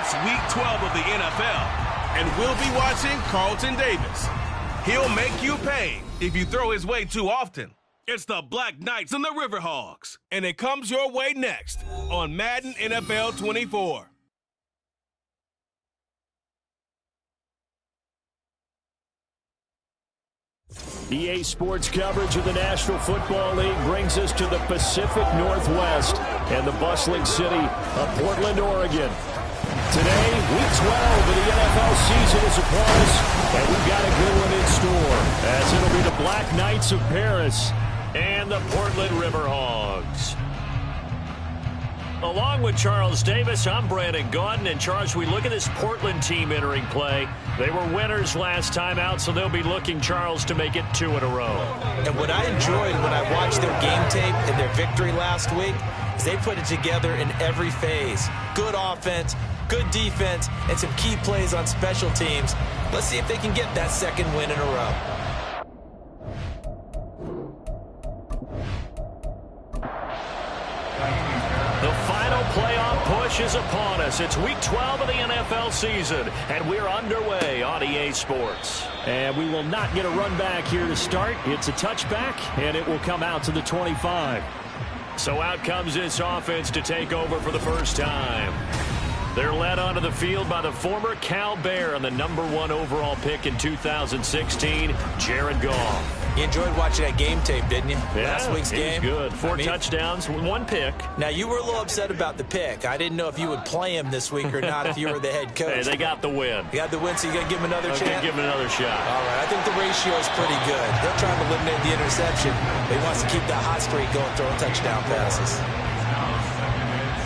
It's Week 12 of the NFL, and we'll be watching Carlton Davis. He'll make you pay if you throw his way too often. It's the Black Knights and the River Hogs, and it comes your way next on Madden NFL 24. EA Sports coverage of the National Football League brings us to the Pacific Northwest and the bustling city of Portland, Oregon. Today, Week 12 of the NFL season is upon us, and we've got a good one in store, as it'll be the Black Knights of Paris and the Portland River Hogs. Along with Charles Davis, I'm Brandon Gaudin. And Charles, we look at this Portland team entering play. They were winners last time out, so they'll be looking, Charles, to make it 2 in a row. And what I enjoyed when I watched their game tape and their victory last week is they put it together in every phase. Good offense, good defense, and some key plays on special teams. Let's see if they can get that second win in a row. The final playoff push is upon us. It's Week 12 of the NFL season, and we're underway on EA Sports. And we will not get a run back here to start. It's a touchback, and it will come out to the 25. So out comes this offense to take over for the first time. They're led onto the field by the former Cal Bear and the #1 overall pick in 2016, Jared Goff. You enjoyed watching that game tape, didn't you? Yeah, Last week's game. Good. 4 touchdowns, 1 pick. Now, you were a little upset about the pick. I didn't know if you would play him this week or not if you were the head coach. Hey, they got the win. You got the win, so you got to give him another chance? Give him another shot. All right, I think the ratio is pretty good. They're trying to eliminate the interception. He wants to keep that hot streak going, throwing touchdown passes.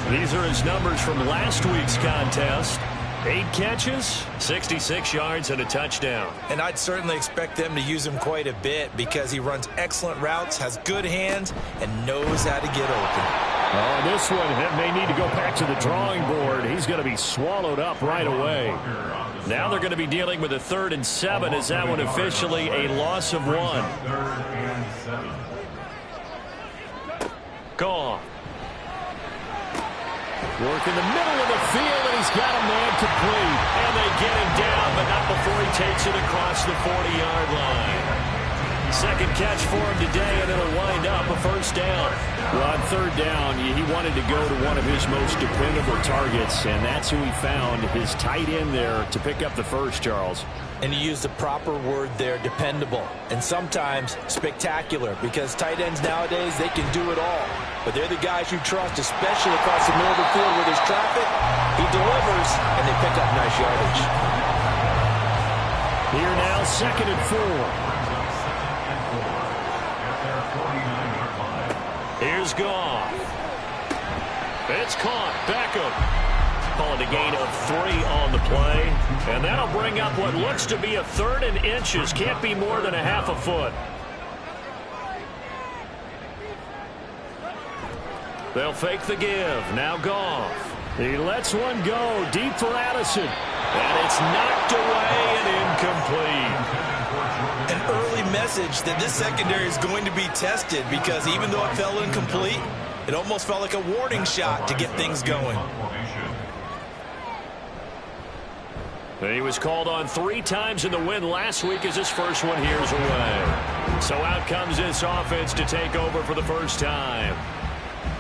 These are his numbers from last week's contest. 8 catches, 66 yards, and a touchdown. And I'd certainly expect them to use him quite a bit because he runs excellent routes, has good hands, and knows how to get open. Oh, this one may need to go back to the drawing board. He's going to be swallowed up right away. Now they're going to be dealing with a 3rd and 7. Is that one officially a loss of 1? Gone. Work in the middle of the field, and he's got a man complete. And they get him down, but not before he takes it across the 40-yard line. Second catch for him today, and it'll wind up a first down. Well, on 3rd down, he wanted to go to one of his most dependable targets, and that's who he found, his tight end there, to pick up the first, Charles. And you used the proper word there, dependable, and sometimes spectacular, because tight ends nowadays, they can do it all. But they're the guys you trust, especially across the middle of the field where there's traffic. He delivers, and they pick up nice yardage. Here now, 2nd and 4. Here's Goff. It's caught. Beckham. Calling a gain of 3 on the play. And that'll bring up what looks to be a 3rd and inches. Can't be more than a half a foot. They'll fake the give. Now Goff. He lets one go. Deep for Addison. And it's knocked away and incomplete. An early message that this secondary is going to be tested because even though it fell incomplete, it almost felt like a warning shot to get things going. He was called on 3 times in the win last week as his first one here's away. So out comes this offense to take over for the first time.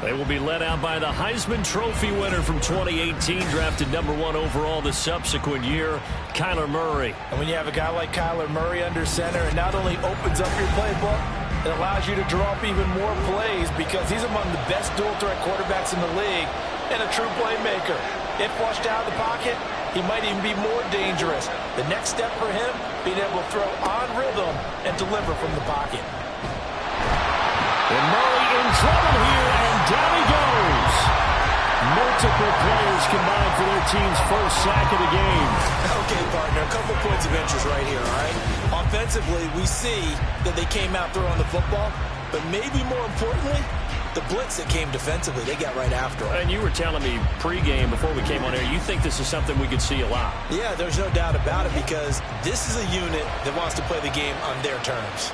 They will be led out by the Heisman Trophy winner from 2018, drafted #1 overall the subsequent year, Kyler Murray. And when you have a guy like Kyler Murray under center, it not only opens up your playbook, it allows you to draw up even more plays because he's among the best dual-threat quarterbacks in the league and a true playmaker. If flushed out of the pocket, he might even be more dangerous. The next step for him, being able to throw on rhythm and deliver from the pocket. And Murray in trouble here, and down he goes. Multiple players combined for their team's first sack of the game. Okay, partner, a couple points of interest right here, all right? Offensively, we see that they came out throwing the football, but maybe more importantly, the blitz that came defensively, they got right after them. And you were telling me pregame before we came on air, you think this is something we could see a lot. Yeah, there's no doubt about it because this is a unit that wants to play the game on their terms.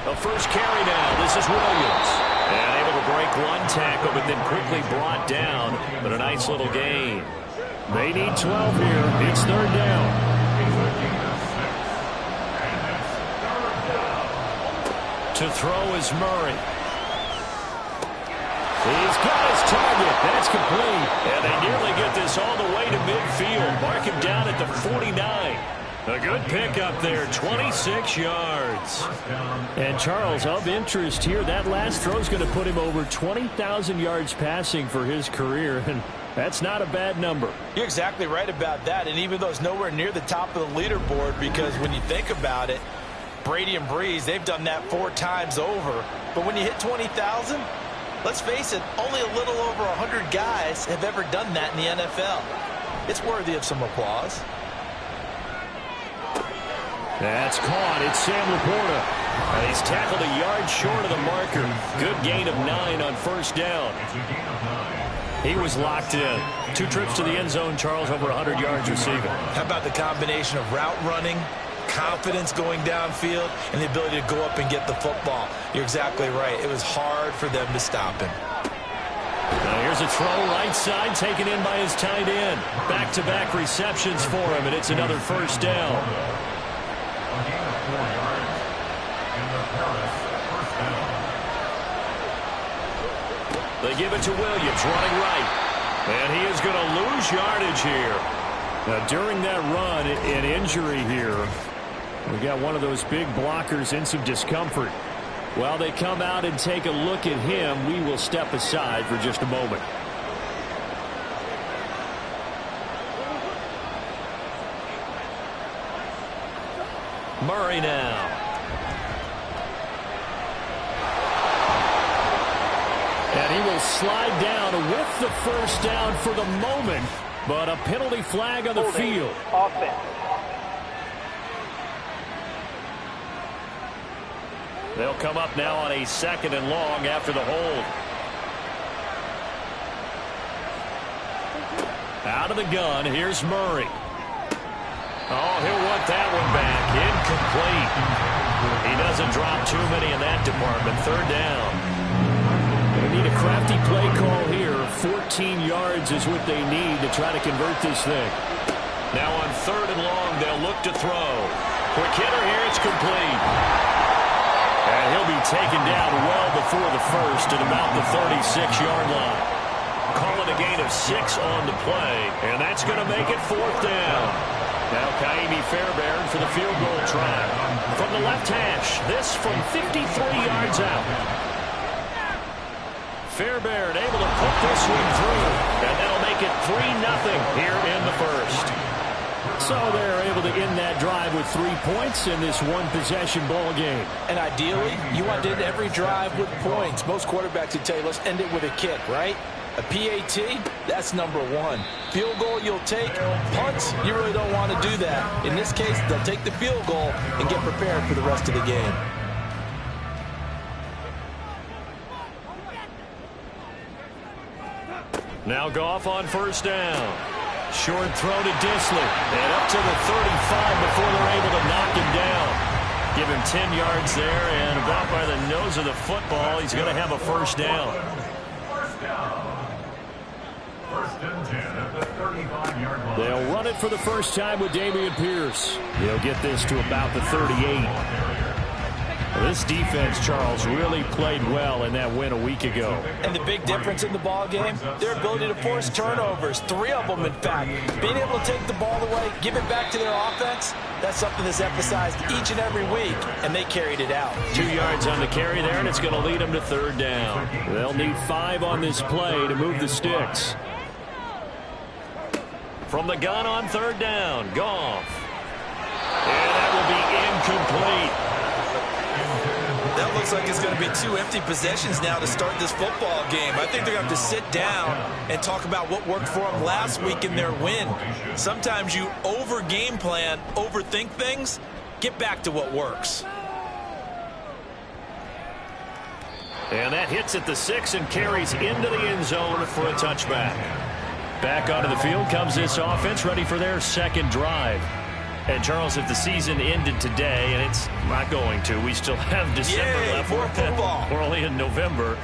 The first carry now. This is Williams. And able to break one tackle, but then quickly brought down. But a nice little gain. They need 12 here. It's third down. To throw is Murray. He's got his target. That's complete. And they nearly get this all the way to midfield. Mark him down at the 49. A good pickup there, 26 yards. And Charles, of interest here, that last throw is going to put him over 20,000 yards passing for his career, and that's not a bad number. You're exactly right about that, and even though it's nowhere near the top of the leaderboard, because when you think about it, Brady and Breeze, they've done that 4 times over. But when you hit 20,000, let's face it, only a little over 100 guys have ever done that in the NFL. It's worthy of some applause. That's caught. It's Sam Laporta. And he's tackled a yard short of the marker. Good gain of 9 on first down. He was locked in. 2 trips to the end zone, Charles, over 100 yards receiving. How about the combination of route running, confidence going downfield, and the ability to go up and get the football? You're exactly right. It was hard for them to stop him. Now here's a throw right side taken in by his tight end. Back-to-back receptions for him, and it's another first down. They give it to Williams, running right. And he is going to lose yardage here. Now, during that run, an injury here. We got one of those big blockers in some discomfort. While they come out and take a look at him, we will step aside for just a moment. Murray now. And he will slide down with the first down for the moment, but a penalty flag on the field. Offense. They'll come up now on a 2nd and long after the hold. Out of the gun, here's Murray. Oh, he'll want that one back. Incomplete. He doesn't drop too many in that department. Third down. They need a crafty play call here. 14 yards is what they need to try to convert this thing. Now on 3rd and long, they'll look to throw. Quick hitter here, it's complete. And he'll be taken down well before the first at about the 36-yard line. Call it a gain of 6 on the play, and that's going to make it 4th down. Now Kaimi Fairbairn for the field goal try. From the left hash, this from 53 yards out. Fairbairn able to put this one through, and that'll make it 3-0 here in the first. So they're able to end that drive with 3 points in this one-possession ball game. And ideally, you want to end every drive with points. Most quarterbacks would tell you, let's end it with a kick, right? A PAT, that's number 1. Field goal you'll take. Punts, you really don't want to do that. In this case, they'll take the field goal and get prepared for the rest of the game. Now Goff on first down. Short throw to Disley. And up to the 35 before they're able to knock him down. Give him 10 yards there, and about by the nose of the football, he's going to have a first down. They'll run it for the first time with Dameon Pierce. He'll get this to about the 38. This defense, Charles, really played well in that win a week ago. And the big difference in the ball game, their ability to force turnovers. 3 of them, in fact. Being able to take the ball away, give it back to their offense, that's something that's emphasized each and every week, and they carried it out. 2 yards on the carry there, and it's going to lead them to 3rd down. They'll need 5 on this play to move the sticks. From the gun on 3rd down, Goff. And that will be incomplete. That looks like it's going to be 2 empty possessions now to start this football game. I think they're going to have to sit down and talk about what worked for them last week in their win. Sometimes you over-game plan, overthink things. Get back to what works. And that hits at the 6 and carries into the end zone for a touchback. Back onto the field comes this offense, ready for their 2nd drive. And, Charles, if the season ended today, and it's not going to, we still have December left. More football. We're only in November.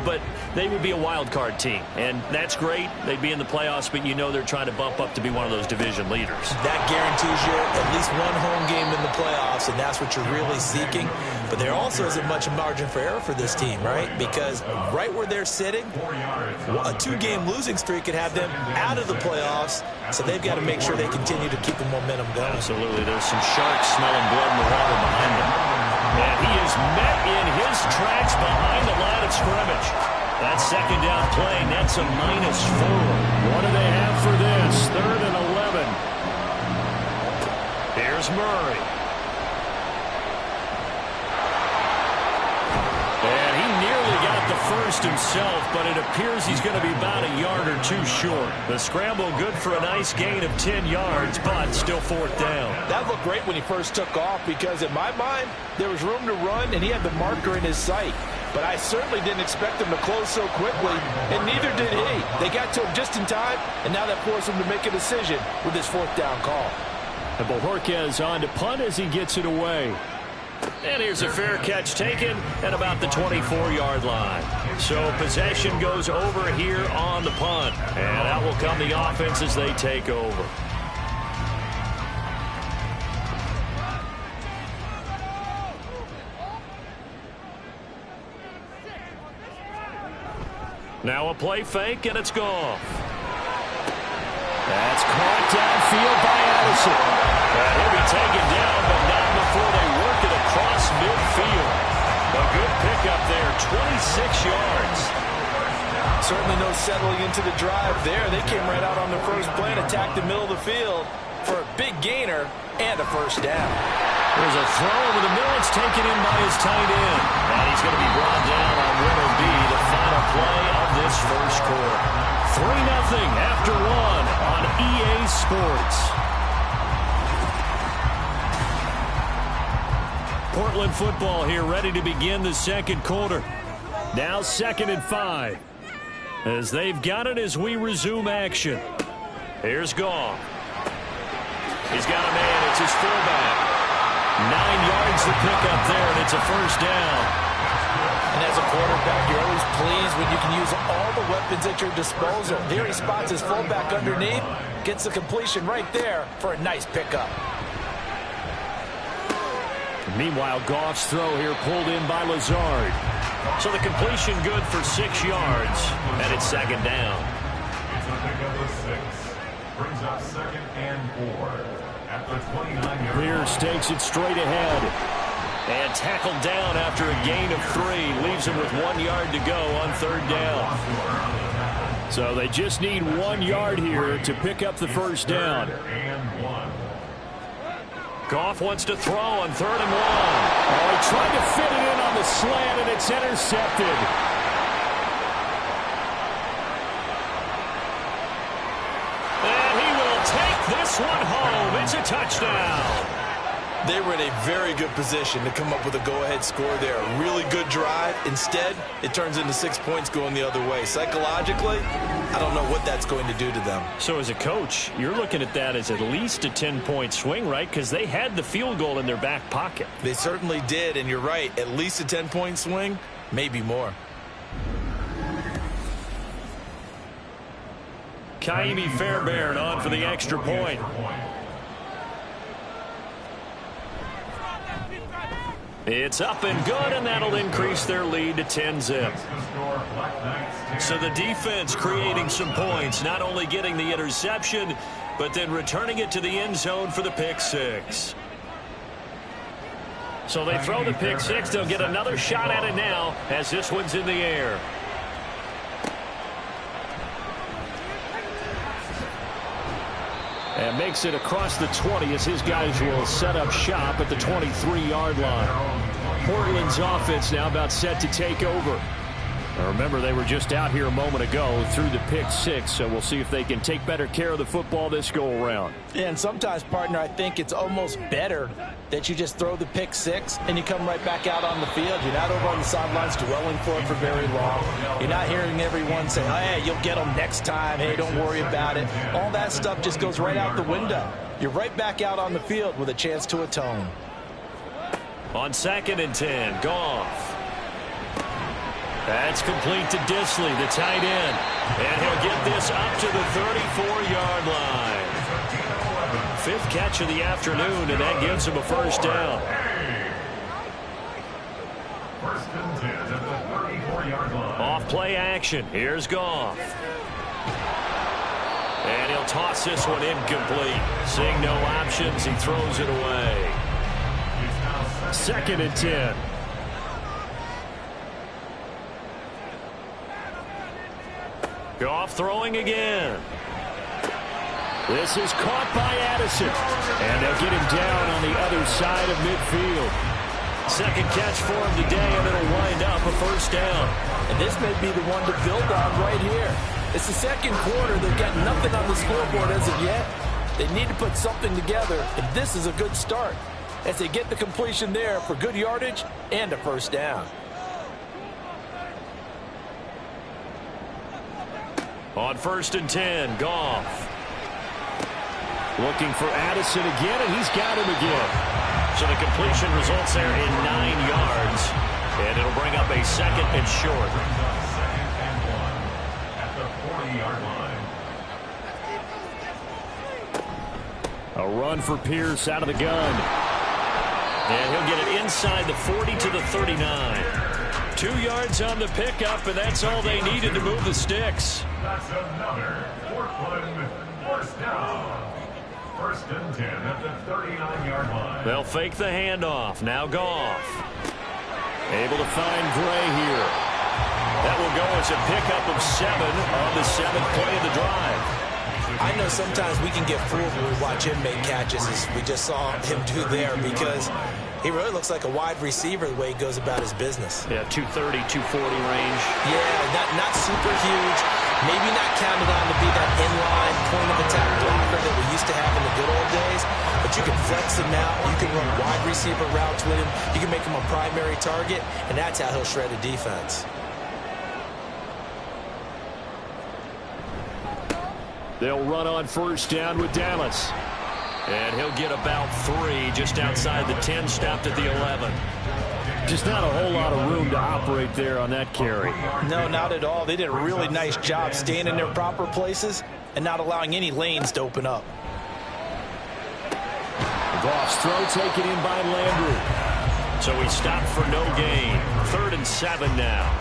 But they would be a wild card team, and that's great. They'd be in the playoffs, but you know they're trying to bump up to be one of those division leaders. That guarantees you at least one home game in the playoffs, and that's what you're really seeking. But there also isn't much margin for error for this team, right? Because right where they're sitting, a 2-game losing streak could have them out of the playoffs, so they've got to make sure they continue to keep the momentum going. Absolutely. There's some sharks smelling blood in the water behind them. And he is met in his tracks behind the line of scrimmage. That second down play nets a -4. What do they have for this? 3rd and 11. Here's Murray. And he nearly got the first himself, but it appears he's going to be about a yard or two short. The scramble good for a nice gain of 10 yards, but still 4th down. That looked great when he first took off because, in my mind, there was room to run, and he had the marker in his sight. But I certainly didn't expect him to close so quickly, and neither did he. They got to him just in time, and now that forced him to make a decision with his 4th down call. And Bojorquez on to punt as he gets it away. And here's a fair catch taken at about the 24-yard line. So possession goes over here on the punt. And out will come the offense as they take over. Now a play fake, and it's gone. That's caught downfield by Addison. And he'll be taken down, but not before they work it across midfield. A good pickup there, 26 yards. Certainly no settling into the drive there. They came right out on the first play and attacked the middle of the field for a big gainer and a first down. There's a throw over the middle. It's taken in by his tight end. And he's going to be brought down on what will be the final play of this first quarter. 3-0 after 1 on EA Sports. Portland football here, ready to begin the second quarter. Now 2nd and 5. As they've got it as we resume action. Here's Goff. He's got a man. It's his fullback. 9 yards to pick up there, and it's a first down. And as a quarterback, you're always pleased when you can use all the weapons at your disposal. Here he spots his fullback underneath, gets the completion right there for a nice pickup. Meanwhile, Goff's throw here pulled in by Lazard. So the completion good for 6 yards, and it's 2nd down. It's a pickup of 6. Brings up 2nd and 4. At the 29-yard line. Pierce takes it straight ahead. And tackled down after a gain of 3. Leaves him with 1 yard to go on 3rd down. So they just need 1 yard here to pick up the first down. Goff wants to throw on 3rd and 1. Oh, he tried to fit it in on the slant, and it's intercepted. And he will take this one home. It's a touchdown. They were in a very good position to come up with a go-ahead score there. A really good drive. Instead, it turns into 6 points going the other way. Psychologically, I don't know what that's going to do to them. So as a coach, you're looking at that as at least a 10-point swing, right? Because they had the field goal in their back pocket. They certainly did, and you're right. At least a 10-point swing, maybe more. Kaimi Fairbairn on for the extra point. It's up and good, and that'll increase their lead to 10-zip. So the defense creating some points, not only getting the interception, but then returning it to the end zone for the pick 6. So they throw the pick 6. They'll get another shot at it now as this one's in the air. And makes it across the 20 as his guys will set up shop at the 23-yard line. Portland's offense now about set to take over. Now remember, they were just out here a moment ago through the pick 6, so we'll see if they can take better care of the football this go-around. Yeah, and sometimes, partner, I think it's almost better that you just throw the pick 6 and you come right back out on the field. You're not over on the sidelines dwelling for it for very long. You're not hearing everyone say, hey, you'll get them next time. Hey, don't worry about it. All that stuff just goes right out the window. you're right back out on the field with a chance to atone. On 2nd and 10, Goff. That's complete to Disley, the tight end. And he'll get this up to the 34-yard line. 5th catch of the afternoon, and that gives him a first down. First and 10 at the 34-yard line. Off play action. Here's Goff. And he'll toss this one incomplete. Seeing no options, he throws it away. 2nd and 10. Goff throwing again. This is caught by Addison. And they'll get him down on the other side of midfield. 2nd catch for him today, and it'll wind up a first down. And this may be the one to build on right here. It's the 2nd quarter. They've got nothing on the scoreboard as of yet. They need to put something together, and this is a good start as they get the completion there for good yardage and a first down. On 1st and 10, Goff. Looking for Addison again, and he's got him again. So the completion results there in 9 yards. And it'll bring up a 2nd and short. 2nd and 1 at the 40-yard line. A run for Pierce out of the gun. And he'll get it inside the 40 to the 39. 2 yards on the pickup, and that's all they needed to move the sticks. That's another Portland first down. 1st and 10 at the 39-yard line. They'll fake the handoff. Now Goff. Able to find Gray here. That will go as a pickup of 7 on the 7th play of the drive. I know sometimes we can get fooled when we watch him make catches, as we just saw him do there, because he really looks like a wide receiver the way he goes about his business. Yeah, 230, 240 range. Yeah, not super huge. Maybe not counted on to be that inline point-of-attack blocker that we used to have in the good old days, but you can flex him out. You can run wide receiver routes with him. You can make him a primary target, and that's how he'll shred a defense. They'll run on first down with Dallas. And he'll get about 3 just outside the 10, stopped at the 11. Just not a whole lot of room to operate there on that carry. No, not at all. They did a really nice job staying in their proper places and not allowing any lanes to open up. Goff's throw taken in by Landry. So he stopped for no gain. 3rd and 7 now.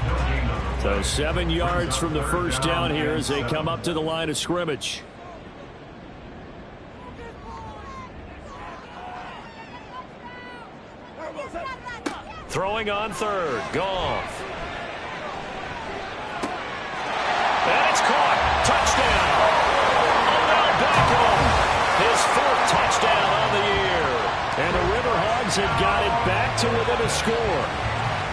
So 7 yards from the first down here as they come up to the line of scrimmage. Throwing on 3rd, Goff. And it's caught. Touchdown. Odell Beckham. His 4th touchdown on the year. And the River Hogs have got it back to within a score.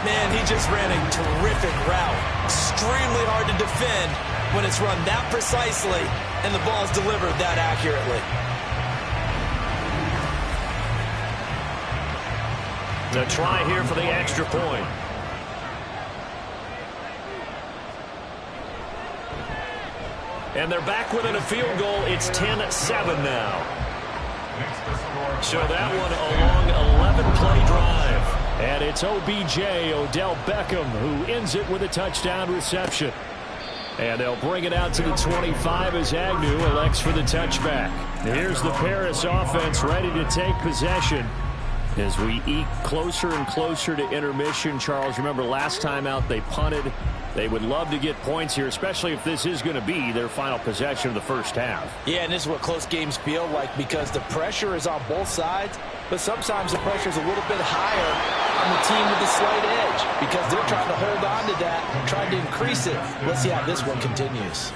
Man, he just ran a terrific route. Extremely hard to defend when it's run that precisely and the ball's delivered that accurately. To try here for the extra point. And they're back within a field goal. It's 10-7 now. So that one a long 11-play drive. And it's OBJ, Odell Beckham, who ends it with a touchdown reception. And they'll bring it out to the 25 as Agnew elects for the touchback. Here's the Paris offense ready to take possession. As we eke closer and closer to intermission, Charles, remember last time out they punted. They would love to get points here, especially if this is going to be their final possession of the first half. Yeah, and this is what close games feel like because the pressure is on both sides, but sometimes the pressure is a little bit higher on the team with the slight edge because they're trying to hold on to that, trying to increase it. Let's see how this one continues.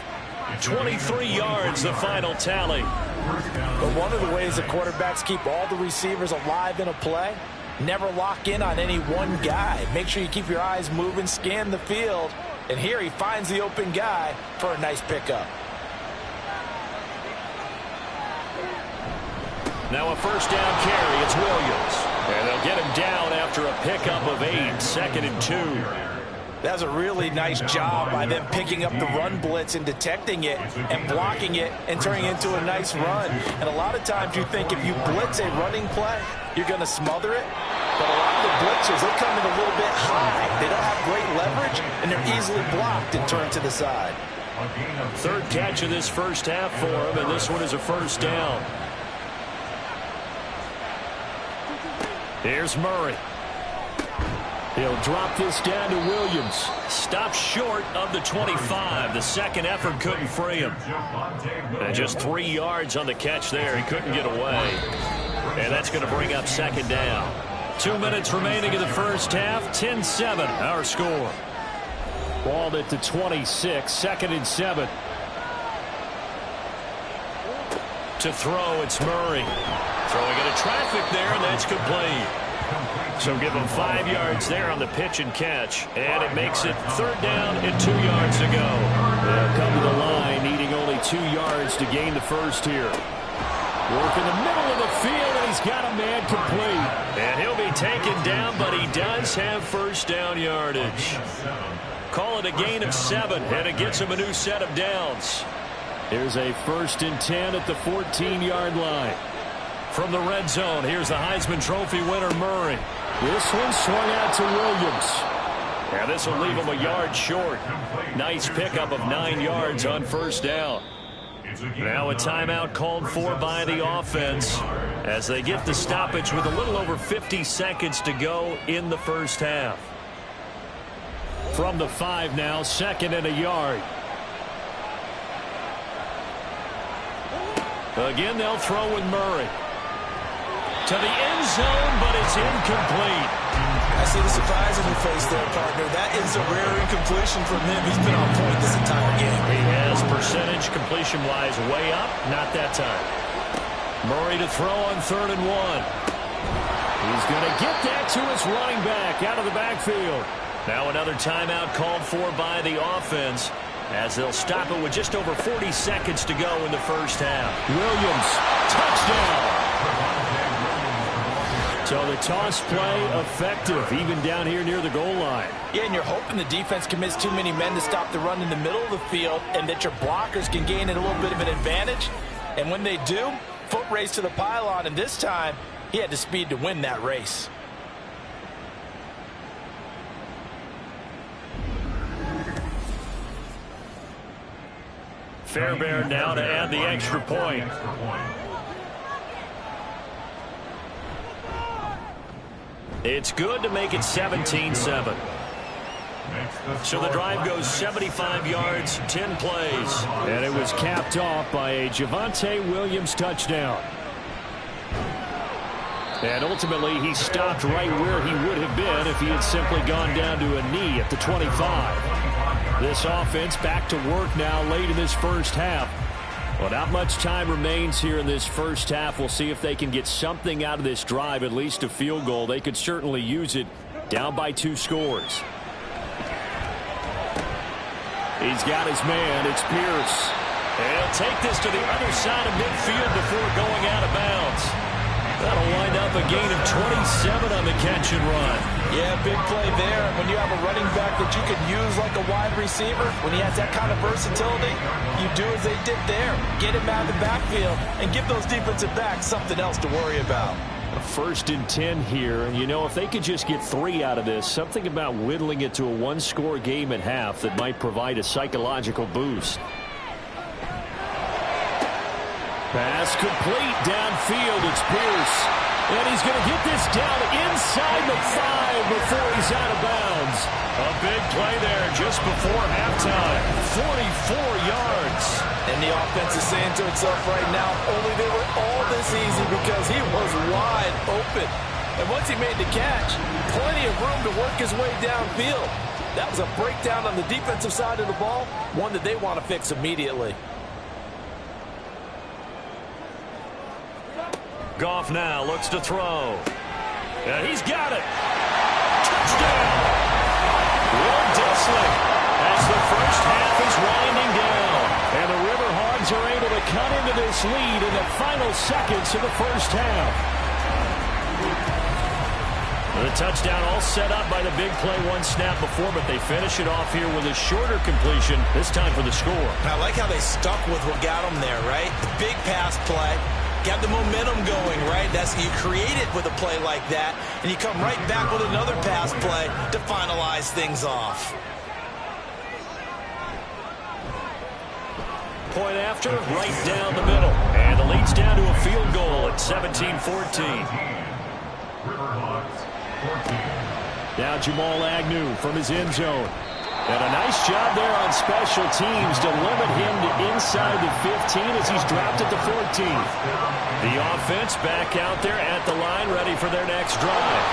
23 yards, the final tally. But one of the ways the quarterbacks keep all the receivers alive in a play, never lock in on any one guy. Make sure you keep your eyes moving, scan the field, and here he finds the open guy for a nice pickup. Now a first down carry, it's Williams. And they'll get him down after a pickup of 8, 2nd and 2. That's a really nice job by them picking up the run blitz and detecting it and blocking it and turning it into a nice run. And a lot of times you think if you blitz a running play, you're going to smother it. But a lot of the blitzers, they come in a little bit high. They don't have great leverage, and they're easily blocked and turned to the side. Third catch of this first half for him, and this one is a first down. Here's Murray. He'll drop this down to Williams. Stopped short of the 25. The second effort couldn't free him. And just 3 yards on the catch there. He couldn't get away. And that's going to bring up second down. 2 minutes remaining in the first half. 10-7, our score. Ball at the 26, 2nd and 7. To throw, it's Murray. Throwing into traffic there, and that's complete. So give him 5 yards there on the pitch and catch. And it makes it third down and 2 yards to go. They'll come to the line, needing only 2 yards to gain the first here. Work in the middle of the field, and he's got a man complete. And he'll be taken down, but he does have first down yardage. Call it a gain of 7, and it gets him a new set of downs. Here's a 1st and 10 at the 14-yard line. From the red zone, here's the Heisman Trophy winner, Murray. This one swung out to Williams. And this will leave him a yard short. Nice pickup of 9 yards on first down. Now a timeout called for by the offense as they get the stoppage with a little over 50 seconds to go in the first half. From the 5 now, 2nd and a yard. Again, they'll throw with Murray. To the end zone, but it's incomplete. I see the surprise on your face there, partner. That is a rare incompletion from him. He's been on point this entire game. He has percentage completion-wise way up. Not that time. Murray to throw on 3rd and 1. He's going to get that to his running back out of the backfield. Now another timeout called for by the offense as they'll stop it with just over 40 seconds to go in the first half. Williams, touchdown. So the toss play effective, even down here near the goal line. Yeah, and you're hoping the defense commits too many men to stop the run in the middle of the field and that your blockers can gain a little bit of an advantage. And when they do, foot race to the pylon, and this time he had the speed to win that race. Fairbairn now to add the extra point. It's good to make it 17-7. So the drive goes 75 yards, 10 plays. And it was capped off by a Javonte Williams touchdown. And ultimately, he stopped right where he would have been if he had simply gone down to a knee at the 25. This offense back to work now late in this first half. Well, not much time remains here in this first half. We'll see if they can get something out of this drive, at least a field goal. They could certainly use it, down by 2 scores. He's got his man. It's Pierce. And he'll take this to the other side of midfield before going out of bounds. That'll wind up a gain of 27 on the catch and run. Yeah, big play there. When you have a running back that you could use like a wide receiver, when he has that kind of versatility, you do as they did there. Get him out of the backfield and give those defensive backs something else to worry about. A 1st and 10 here, and you know, if they could just get 3 out of this, something about whittling it to a 1-score game at half that might provide a psychological boost. Pass complete downfield. It's Pierce. And he's going to get this down inside the 5 before he's out of bounds. A big play there just before halftime. 44 yards. And the offense is saying to itself right now, only they were all this easy because he was wide open. And once he made the catch, plenty of room to work his way downfield. That was a breakdown on the defensive side of the ball, one that they want to fix immediately. Goff now looks to throw. And he's got it. Touchdown. Will Dissling as the first half is winding down. And the River Hogs are able to cut into this lead in the final seconds of the first half. The touchdown all set up by the big play one snap before, but they finish it off here with a shorter completion, this time for the score. I like how they stuck with what got them there, right? The big pass play. Got the momentum going, right? That's you create it with a play like that, and you come right back with another pass play to finalize things off. Point after, right down the middle. And the lead's down to a field goal at 17-14. Now Jamal Agnew from his end zone. And a nice job there on special teams to limit him to inside the 15 as he's dropped at the 14. The offense back out there at the line, ready for their next drive.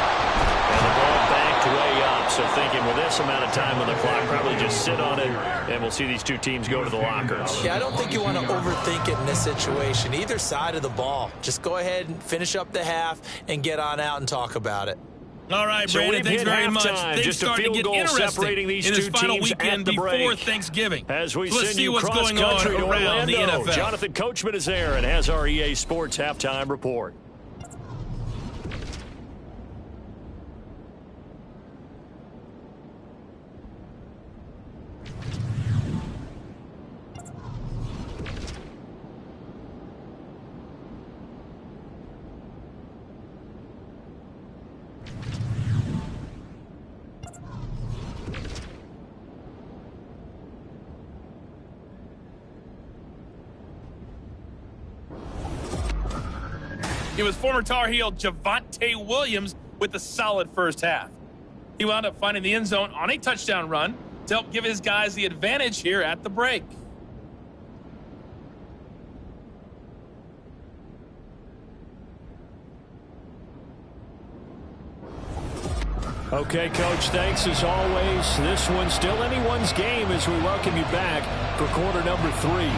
And the ball backed way up. So thinking with this amount of time on the clock, probably just sit on it, and we'll see these two teams go to the lockers. Yeah, I don't think you want to overthink it in this situation. Either side of the ball. Just go ahead and finish up the half and get on out and talk about it. All right, so Brandon, thanks very much. Things just starting to get interesting these in this final teams weekend before Thanksgiving. As we so let's send see you what's going on around the NFL. Jonathan Coachman is there and has our EA Sports halftime report. It was former Tar Heel Javonte Williams with a solid first half. He wound up finding the end zone on a touchdown run to help give his guys the advantage here at the break. Okay, Coach, thanks as always. This one's still anyone's game as we welcome you back for quarter number 3.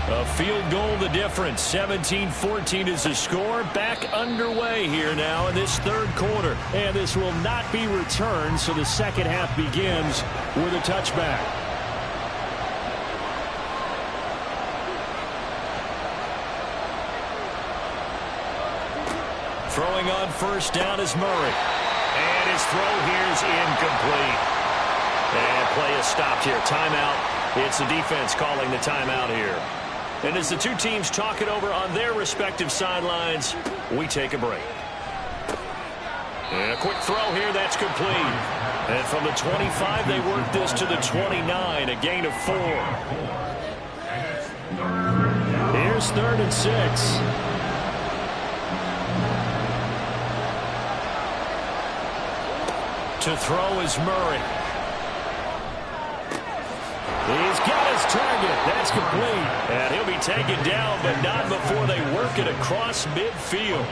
A field goal the difference. 17-14 is the score. Back underway here now in this third quarter. And this will not be returned, so the second half begins with a touchback. Throwing on first down is Murray. And his throw here is incomplete. And play is stopped here. Timeout. It's the defense calling the timeout here. And as the two teams talk it over on their respective sidelines, we take a break. And a quick throw here, that's complete. And from the 25, they work this to the 29, a gain of 4. Here's 3rd and 6. To throw is Murray. He's got his target. That's complete. And he'll be taken down, but not before they work it across midfield.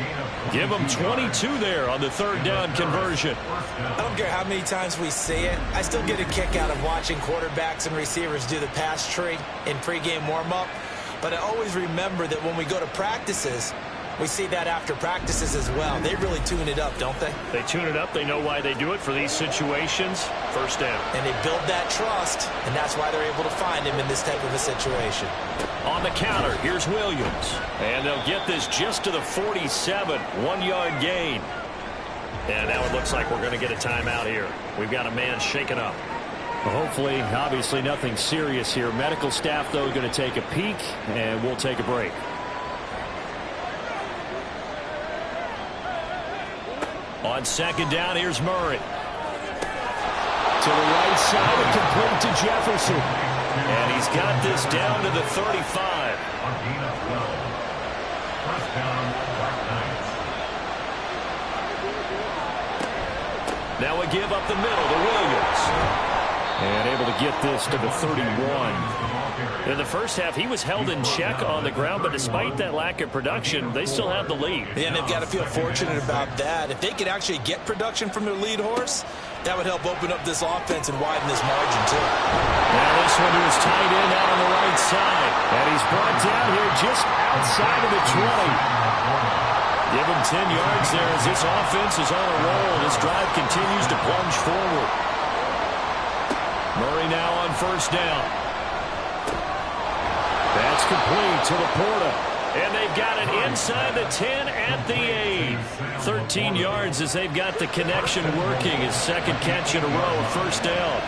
Give him 22 there on the third down conversion. I don't care how many times we see it. I still get a kick out of watching quarterbacks and receivers do the pass tree in pregame warm-up. But I always remember that when we go to practices, we see that after practices as well. They really tune it up, don't they? They tune it up. They know why they do it for these situations. First down. And they build that trust, and that's why they're able to find him in this type of a situation. On the counter, here's Williams. And they'll get this just to the 47. 1-yard gain. And now it looks like we're going to get a timeout here. We've got a man shaken up. Well, hopefully, obviously nothing serious here. Medical staff, though, going to take a peek, and we'll take a break. On second down, here's Murray. To the right side and complete to Jefferson. And he's got this down to the 35. Now we give up the middle to Williams. And able to get this to the 31. In the first half, he was held in check on the ground, but despite that lack of production, they still have the lead. Yeah, and they've got to feel fortunate about that. If they could actually get production from their lead horse, that would help open up this offense and widen this margin, too. Now this one to his tight end out on the right side. And he's brought down here just outside of the 20. Give him 10 yards there as this offense is on a roll. This drive continues to plunge forward. Murray now on first down. That's complete to Laporta. And they've got it inside the 10 at the 8. 13 yards as they've got the connection working. His second catch in a row, first down.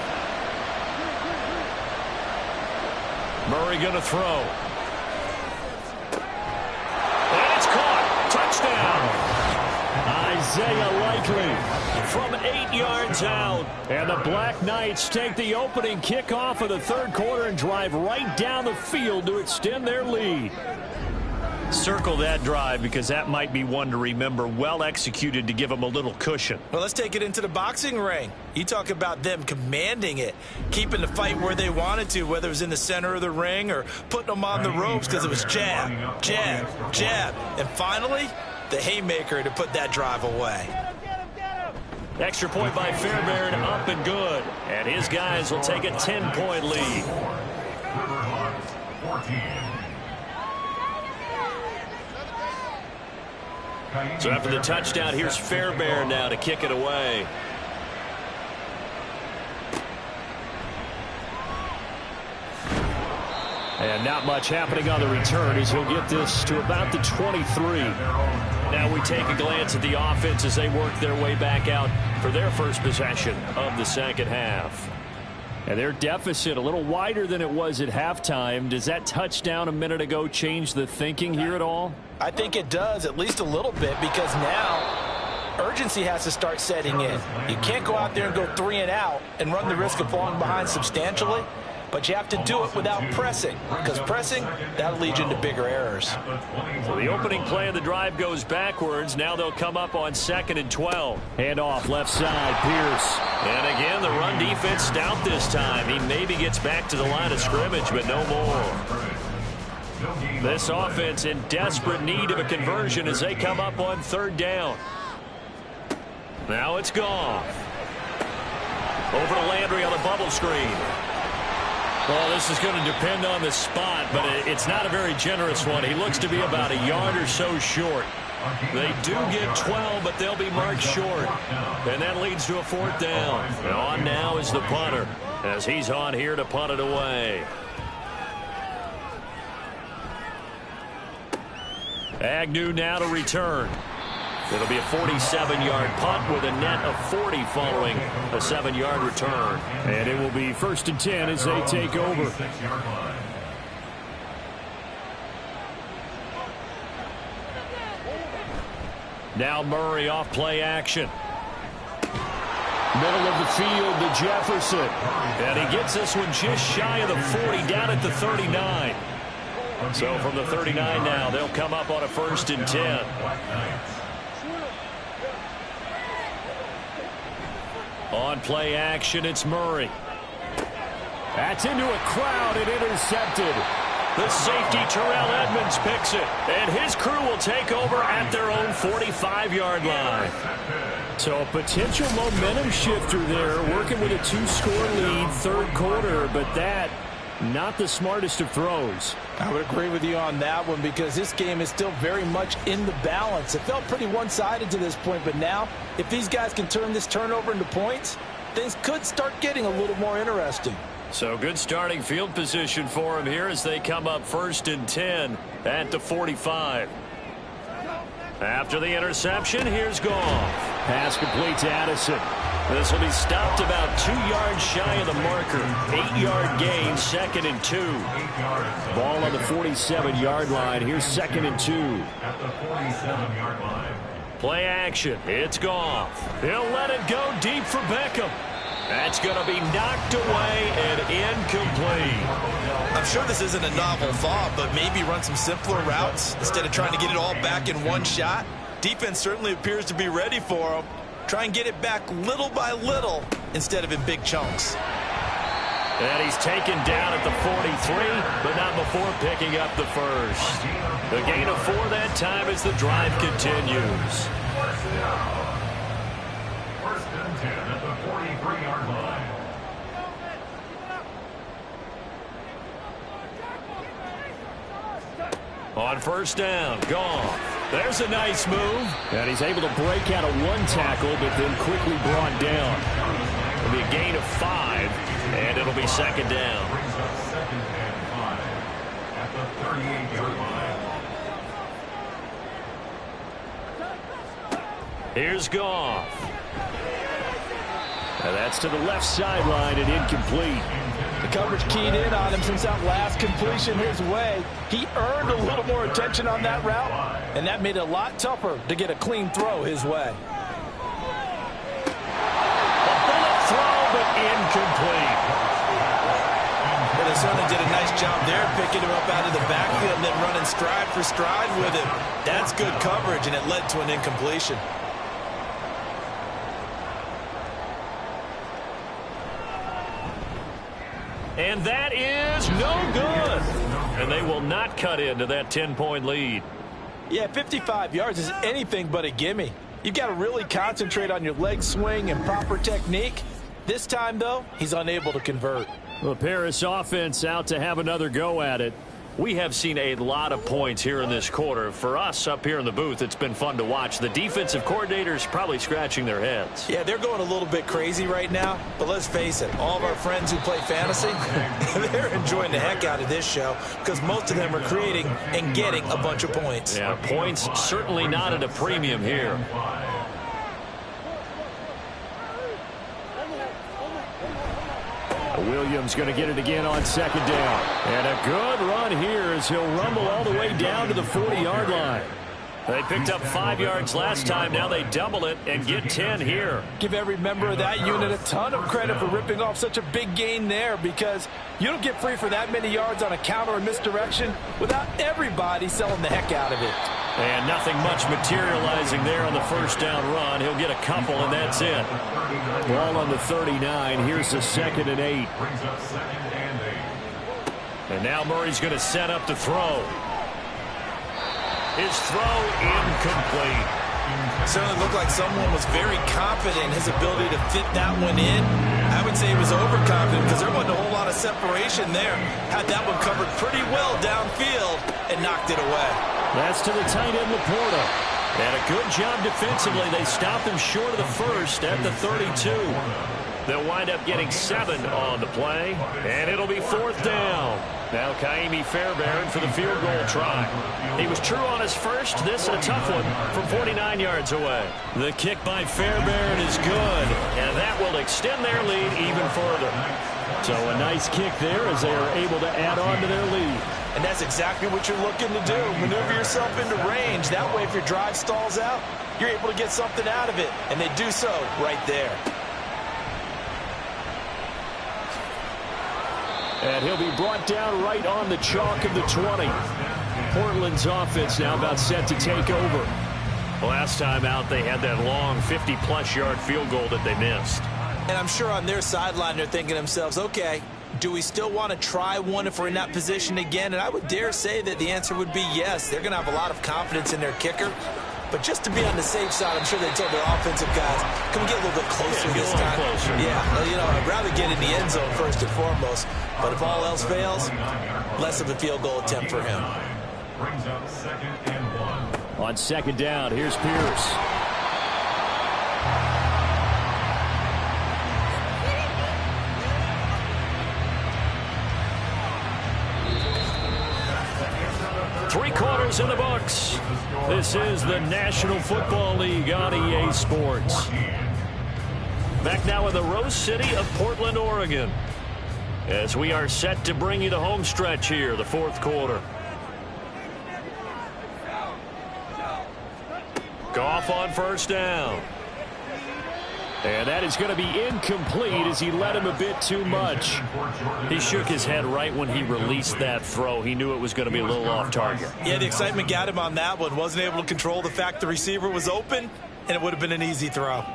Murray going to throw. And it's caught. Touchdown. Isaiah Likely from 8 yards out. And the Black Knights take the opening kickoff of the third quarter and drive right down the field to extend their lead. Circle that drive because that might be one to remember. Well executed to give them a little cushion. Well, let's take it into the boxing ring. You talk about them commanding it, keeping the fight where they wanted to, whether it was in the center of the ring or putting them on the ropes because it was jab, jab, jab. And finally, the haymaker to put that drive away. Extra point by Fairbairn, up and good. And his guys will take a 10-point lead. River Hogs, 14. So after the touchdown, here's Fairbairn now to kick it away. And not much happening on the return as he'll get this to about the 23. Now we take a glance at the offense as they work their way back out for their first possession of the second half. And their deficit a little wider than it was at halftime. Does that touchdown a minute ago change the thinking here at all? I think it does, at least a little bit, because now urgency has to start setting in. You can't go out there and go 3 and out and run the risk of falling behind substantially, but you have to do it without pressing, because pressing, that'll lead you into bigger errors. So the opening play of the drive goes backwards. Now they'll come up on 2nd and 12. Hand off left side, Pierce. And again, the run defense stout this time. He maybe gets back to the line of scrimmage, but no more. This offense in desperate need of a conversion as they come up on 3rd down. Now it's Goff. Over to Landry on the bubble screen. Well, this is going to depend on the spot, but it's not a very generous one. He looks to be about a yard or so short. They do get 12, but they'll be marked short. And that leads to a 4th down. And on now is the punter as he's on here to punt it away. Agnew now to return. It'll be a 47-yard punt with a net of 40 following a 7-yard return. And it will be 1st and 10 as they take over. Now Murray off play action. Middle of the field to Jefferson. And he gets this one just shy of the 40 down at the 39. So from the 39 now, they'll come up on a 1st and 10. On play action, it's Murray. That's into a crowd and intercepted. The safety, Terrell Edmonds, picks it. And his crew will take over at their own 45-yard line. So a potential momentum shifter there, working with a 2-score lead, 3rd quarter, but that not the smartest of throws. I would agree with you on that one because this game is still very much in the balance. It felt pretty one-sided to this point, but now if these guys can turn this turnover into points, things could start getting a little more interesting. So good starting field position for them here as they come up 1st and 10 at the 45. After the interception, here's Goff. Pass complete to Addison. This will be stopped about 2 yards shy of the marker. 8-yard gain, 2nd and 2. Ball on the 47-yard line. Here's 2nd and 2. At the 47-yard line. Play action. It's Goff. He'll let it go deep for Beckham. That's going to be knocked away and incomplete. I'm sure this isn't a novel thought, but maybe run some simpler routes instead of trying to get it all back in one shot. Defense certainly appears to be ready for him. Try and get it back little by little instead of in big chunks. And he's taken down at the 43, but not before picking up the first. The gain of 4 that time as the drive continues. First and 10 at the 43-yard line. On 1st down, Goff. There's a nice move. And he's able to break out of 1 tackle, but then quickly brought down. It'll be a gain of 5, and it'll be 2nd down. Brings up 2nd and 5 at the 38-yard line. Here's Goff. And that's to the left sideline and incomplete. The coverage keyed in on him since that last completion his way. He earned a little more attention on that route, and that made it a lot tougher to get a clean throw his way. A bullet throw, but incomplete. Well, they certainly did a nice job there, picking him up out of the backfield and then running stride for stride with him. That's good coverage, and it led to an incompletion. And that is no good. And they will not cut into that 10-point lead. Yeah, 55 yards is anything but a gimme. You've got to really concentrate on your leg swing and proper technique. This time, though, he's unable to convert. The Paris offense out to have another go at it. We have seen a lot of points here in this quarter. For us up here in the booth, it's been fun to watch. The defensive coordinators probably scratching their heads. Yeah, they're going a little bit crazy right now. But let's face it, all of our friends who play fantasy, they're enjoying the heck out of this show because most of them are creating and getting a bunch of points. Yeah, points certainly not at a premium here. Williams going to get it again on second down. And a good run here as he'll rumble all the way down to the 40-yard line. They picked up 5 yards last time. Now they double it and get 10 here. Give every member of that unit a ton of credit for ripping off such a big gain there because you don't get free for that many yards on a counter or misdirection without everybody selling the heck out of it. And nothing much materializing there on the first down run. He'll get a couple, and that's it. Ball on the 39. Here's the 2nd and 8. And now Murray's going to set up to throw. His throw incomplete. Certainly looked like someone was very confident in his ability to fit that one in. I would say he was overconfident because there wasn't a whole lot of separation there. Had that one covered pretty well downfield and knocked it away. That's to the tight end, Laporta. And a good job defensively. They stopped him short of the first at the 32. They'll wind up getting 7 on the play, and it'll be 4th down. Now Kaimi Fairbairn for the field goal try. He was true on his first. This a tough one from 49 yards away. The kick by Fairbairn is good, and that will extend their lead even further. So a nice kick there as they are able to add on to their lead. And that's exactly what you're looking to do. Maneuver yourself into range. That way, if your drive stalls out, you're able to get something out of it. And they do so right there. And he'll be brought down right on the chalk of the 20. Portland's offense now about set to take over. Last time out, they had that long 50-plus yard field goal that they missed. And I'm sure on their sideline, they're thinking to themselves, okay, do we still want to try one if we're in that position again? And I would dare say that the answer would be yes. They're going to have a lot of confidence in their kicker. But just to be on the safe side, I'm sure they told their offensive guys, can we get a little bit closer this time? Yeah, you know, I'd rather get in the end zone first and foremost. But if all else fails, less of a field goal attempt for him. Brings up 2nd and 1. On second down, here's Pierce. Three-quarters in the books. This is the National Football League on EA Sports. Back now in the Rose City of Portland, Oregon, as we are set to bring you the home stretch here, the 4th quarter. Goff on first down. And that is going to be incomplete as he led him a bit too much. He shook his head right when he released that throw. He knew it was going to be a little off target. Yeah, the excitement got him on that one. Wasn't able to control the fact the receiver was open, and it would have been an easy throw.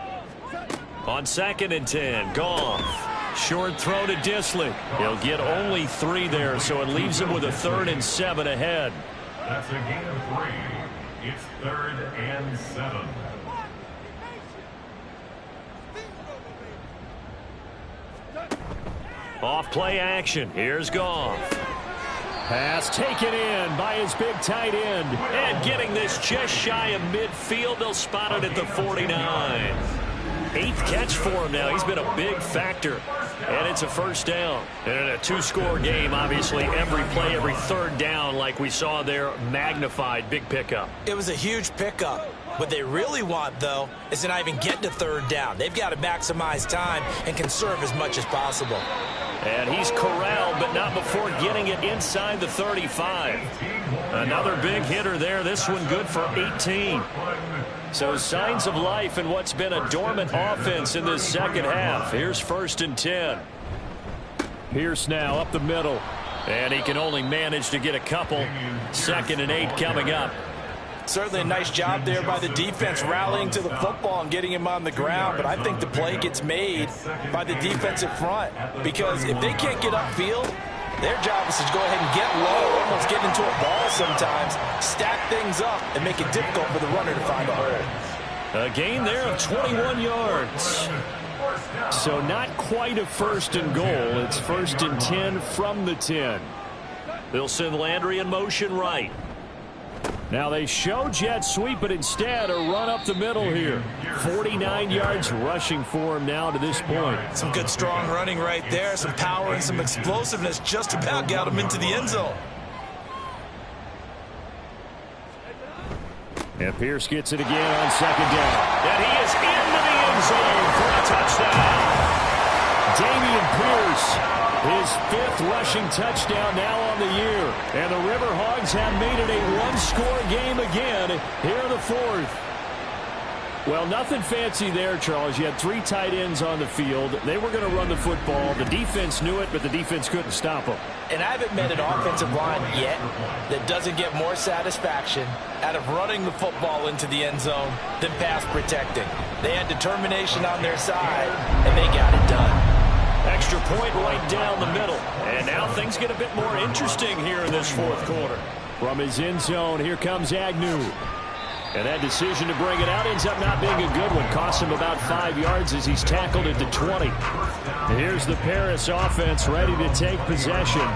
On 2nd and 10, Goff. Short throw to Disley. He'll get only 3 there, so it leaves him with a 3rd and 7 ahead. That's a gain of 3. It's 3rd and 7. Off play action. Here's Goff. Pass taken in by his big tight end. And getting this just shy of midfield. They'll spot it at the 49. 8th catch for him now. He's been a big factor. And it's a first down. And in a 2-score game, obviously, every play, every 3rd down, like we saw there, magnified. Big pickup. It was a huge pickup. What they really want, though, is to not even get to third down. They've got to maximize time and conserve as much as possible. And he's corralled, but not before getting it inside the 35. Another big hitter there. This one good for 18. So signs of life in what's been a dormant offense in this second half. Here's 1st and 10. Pierce now up the middle. And he can only manage to get a couple. 2nd and 8 coming up. Certainly a nice job there by the defense rallying to the football and getting him on the ground, but I think the play gets made by the defensive front, because if they can't get upfield, their job is to go ahead and get low, almost get into a ball sometimes, stack things up, and make it difficult for the runner to find a hole. A gain there of 21 yards. So not quite a 1st and goal. It's 1st and 10 from the 10. They'll send Landry in motion right. Now they show jet sweep, but instead a run up the middle here. 49 yards rushing for him now to this point. Some good strong running right there. Some power and some explosiveness just about got him into the end zone. And Pierce gets it again on 2nd down. And he is into the end zone for a touchdown. Dameon Pierce, his 5th rushing touchdown now on the year. And the River Hogs have made it a one-score game again here in the 4th. Well, nothing fancy there, Charles. You had 3 tight ends on the field. They were going to run the football. The defense knew it, but the defense couldn't stop them. And I haven't met an offensive line yet that doesn't get more satisfaction out of running the football into the end zone than pass protecting. They had determination on their side, and they got it done. Extra point right down the middle. And now things get a bit more interesting here in this 4th quarter. From his end zone, here comes Agnew. And that decision to bring it out ends up not being a good one. Costs him about 5 yards as he's tackled at the 20. And here's the Paris offense ready to take possession.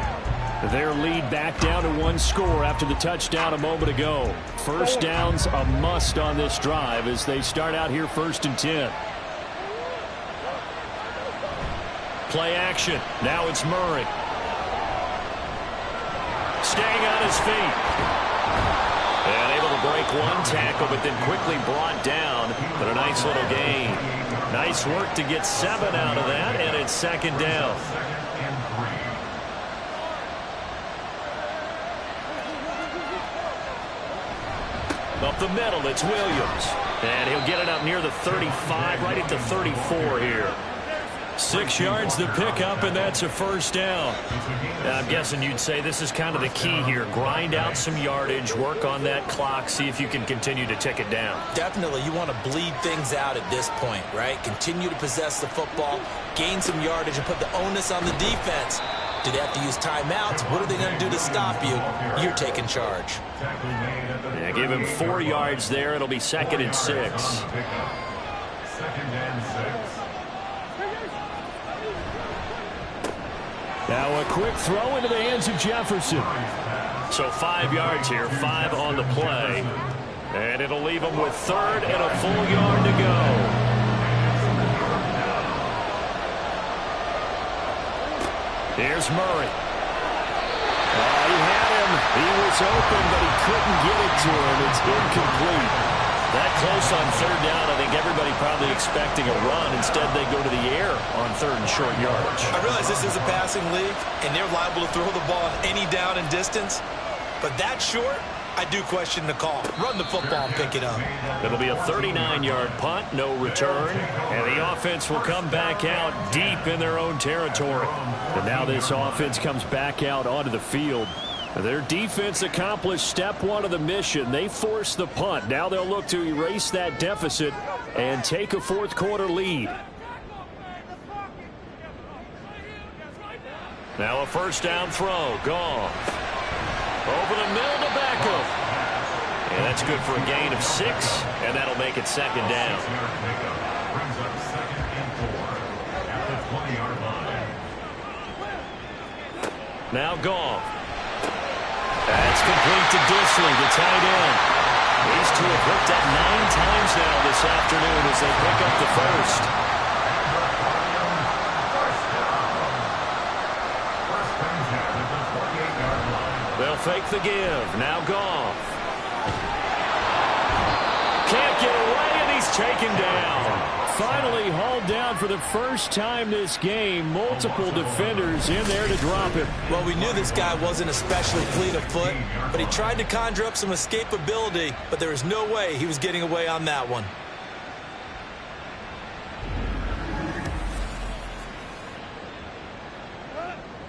Their lead back down to 1 score after the touchdown a moment ago. 1st down's a must on this drive as they start out here 1st and 10. Play action. Now it's Murray. Staying on his feet. And able to break 1 tackle, but then quickly brought down. But a nice little gain. Nice work to get 7 out of that, and it's 2nd down. Up the middle, it's Williams. And he'll get it up near the 35, right at the 34 here. 6 yards to pick up, and that's a 1st down. I'm guessing you'd say this is kind of the key here. Grind out some yardage, work on that clock, see if you can continue to tick it down. Definitely, you want to bleed things out at this point, right? Continue to possess the football, gain some yardage, and put the onus on the defense. Do they have to use timeouts? What are they going to do to stop you? You're taking charge. Yeah, give him 4 yards there. It'll be 2nd and 6. 2nd and 6. Now a quick throw into the hands of Jefferson. So 5 yards here, 5 on the play. And it'll leave him with 3rd and a full yard to go. Here's Murray. He had him. He was open, but he couldn't get it to him. It's incomplete. That close on 3rd down, I think everybody probably expecting a run. Instead, they go to the air on 3rd and short yardage. I realize this is a passing league, and they're liable to throw the ball on any down and distance. But that short, I do question the call. Run the football and pick it up. It'll be a 39-yard punt, no return. And the offense will come back out deep in their own territory. And now this offense comes back out onto the field. Their defense accomplished step 1 of the mission. They forced the punt. Now they'll look to erase that deficit and take a 4th quarter lead. Now a 1st down throw. Gone. Over the middle to Beckham. And that's good for a gain of 6, and that'll make it 2nd down. Brings up 2nd and 4 at the 20-yard line. Now Goff. That's complete to Disley, the tight end. These two have hooked up 9 times now this afternoon as they pick up the 1st. They'll fake the give. Now Goff. Can't he's taken down. Finally hauled down for the first time this game. Multiple defenders in there to drop him. Well, we knew this guy wasn't especially fleet of foot, but he tried to conjure up some escapability, but there was no way he was getting away on that one.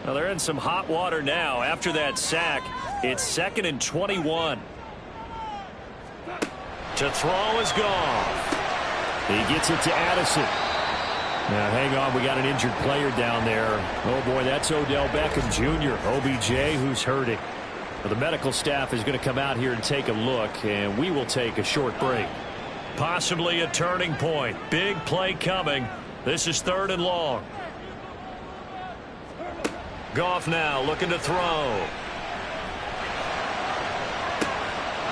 Well, they're in some hot water now. After that sack, it's 2nd and 21. To throw is Goff. He gets it to Addison. Now, hang on. We got an injured player down there. Oh, boy, that's Odell Beckham Jr., OBJ, who's hurting. Well, the medical staff is going to come out here and take a look, and we will take a short break. Possibly a turning point. Big play coming. This is 3rd and long. Goff now looking to throw.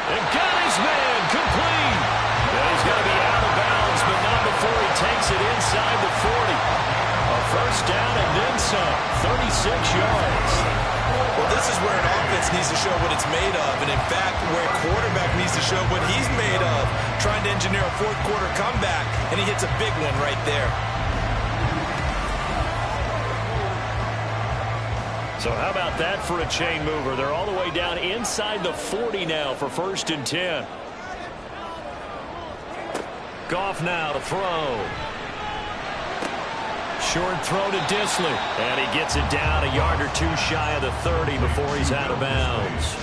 And got his man complete. And he's going to be out of bounds, but not before he takes it inside the 40. A first down and then some. 36 yards. Well, this is where an offense needs to show what it's made of. And, in fact, where a quarterback needs to show what he's made of. Trying to engineer a fourth-quarter comeback, and he hits a big one right there. So how about that for a chain mover? They're all the way down inside the 40 now for 1st and 10. Goff now to throw. Short throw to Disley. And he gets it down a yard or two shy of the 30 before he's out of bounds.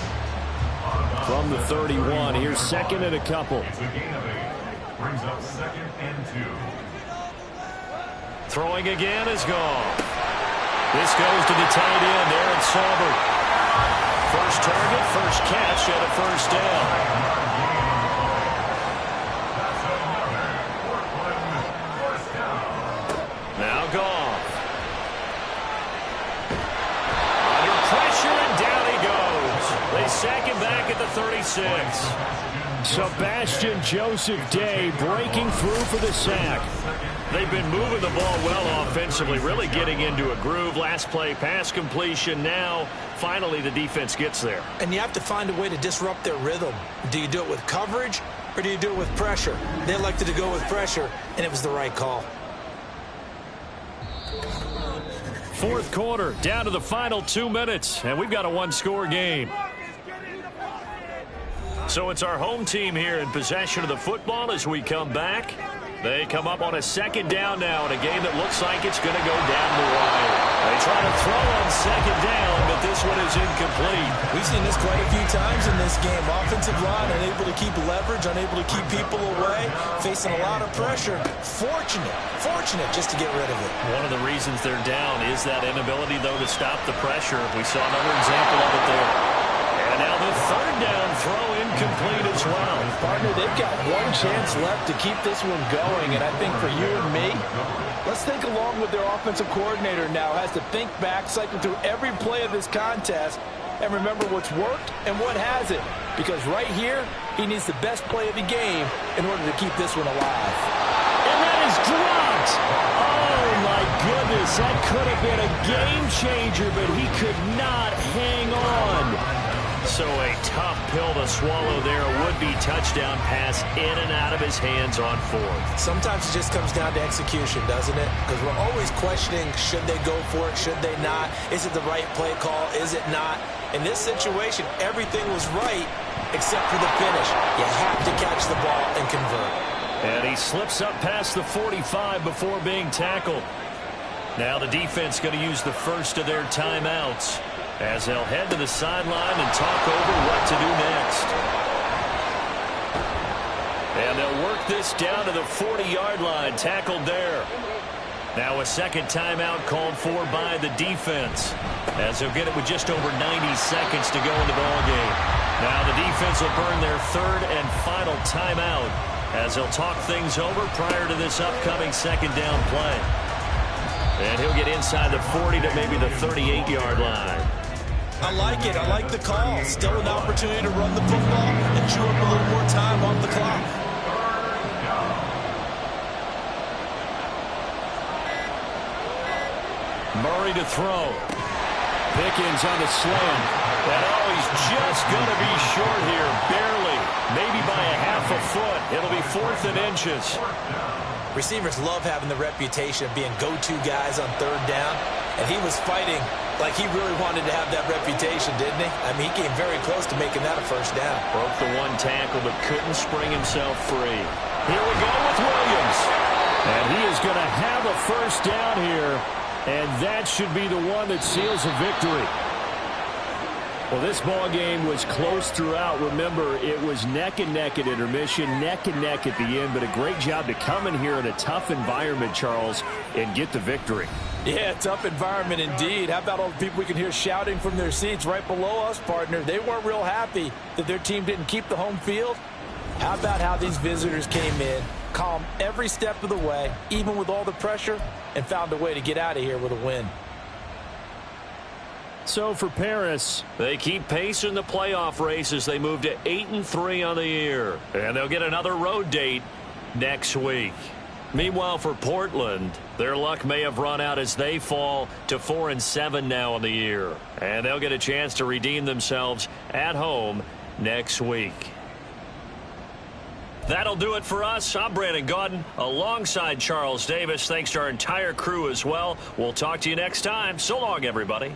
From the 31, here's 2nd and a couple. It's a gain of 8. Brings up 2nd and 2. Throwing again is Goff. This goes to the tight end, Aaron Sauber. First target, first catch, and a first down. Now Goff. Under pressure, and down he goes. They sack him back at the 36. Sebastian Joseph Day breaking through for the sack. They've been moving the ball well offensively, really getting into a groove. Last play, pass completion. Now, finally, the defense gets there. And you have to find a way to disrupt their rhythm. Do you do it with coverage, or do you do it with pressure? They elected to go with pressure, and it was the right call. 4th quarter, down to the final 2 minutes, and we've got a one-score game. So it's our home team here in possession of the football as we come back. They come up on a 2nd down now in a game that looks like it's going to go down the wire. They try to throw on 2nd down, but this one is incomplete. We've seen this quite a few times in this game. Offensive line unable to keep leverage, unable to keep people away, facing a lot of pressure. Fortunate just to get rid of it. One of the reasons they're down is that inability, though, to stop the pressure. We saw another example of it there. And now the 3rd down throw incomplete as well. Partner, they've got one chance left to keep this one going, and I think for you and me, let's think along with their offensive coordinator now. Has to think back, cycle through every play of this contest, and remember what's worked and what hasn't. Because right here, he needs the best play of the game in order to keep this one alive. And that is dropped. Oh, my goodness. That could have been a game changer, but he could not hang on. So a tough pill to swallow there. A would-be touchdown pass in and out of his hands on 4th. Sometimes it just comes down to execution, doesn't it? Because we're always questioning, should they go for it, should they not? Is it the right play call, is it not? In this situation, everything was right except for the finish. You have to catch the ball and convert. And he slips up past the 45 before being tackled. Now the defense going to use the first of their timeouts as they'll head to the sideline and talk over what to do next. And they'll work this down to the 40-yard line, tackled there. Now a 2nd timeout called for by the defense as they'll get it with just over 90 seconds to go in the ballgame. Now the defense will burn their 3rd and final timeout as they'll talk things over prior to this upcoming 2nd down play. And he'll get inside the 40 to maybe the 38-yard line. I like it. I like the call. Still an opportunity to run the football and chew up a little more time off the clock. Murray to throw. Pickens on the slam. And oh, he's just going to be short here, barely. maybe by a half a foot. It'll be 4th and inches. Receivers love having the reputation of being go-to guys on 3rd down, and he was fighting like he really wanted to have that reputation, didn't he? I mean, he came very close to making that a 1st down. Broke the 1 tackle, but couldn't spring himself free. Here we go with Williams. And he is going to have a 1st down here, and that should be the one that seals a victory. Well, this ball game was close throughout. Remember, it was neck and neck at intermission, neck and neck at the end, but a great job to come in here in a tough environment, Charles, and get the victory. Yeah, tough environment indeed. How about all the people we can hear shouting from their seats right below us, partner? They weren't real happy that their team didn't keep the home field. How about how these visitors came in, calm every step of the way, even with all the pressure, and found a way to get out of here with a win. So for Paris, they keep pace in the playoff race as they move to 8-3 on the year. And they'll get another road date next week. Meanwhile, for Portland, their luck may have run out as they fall to 4-7 now on the year. And they'll get a chance to redeem themselves at home next week. That'll do it for us. I'm Brandon Gaudin alongside Charles Davis. Thanks to our entire crew as well. We'll talk to you next time. So long, everybody.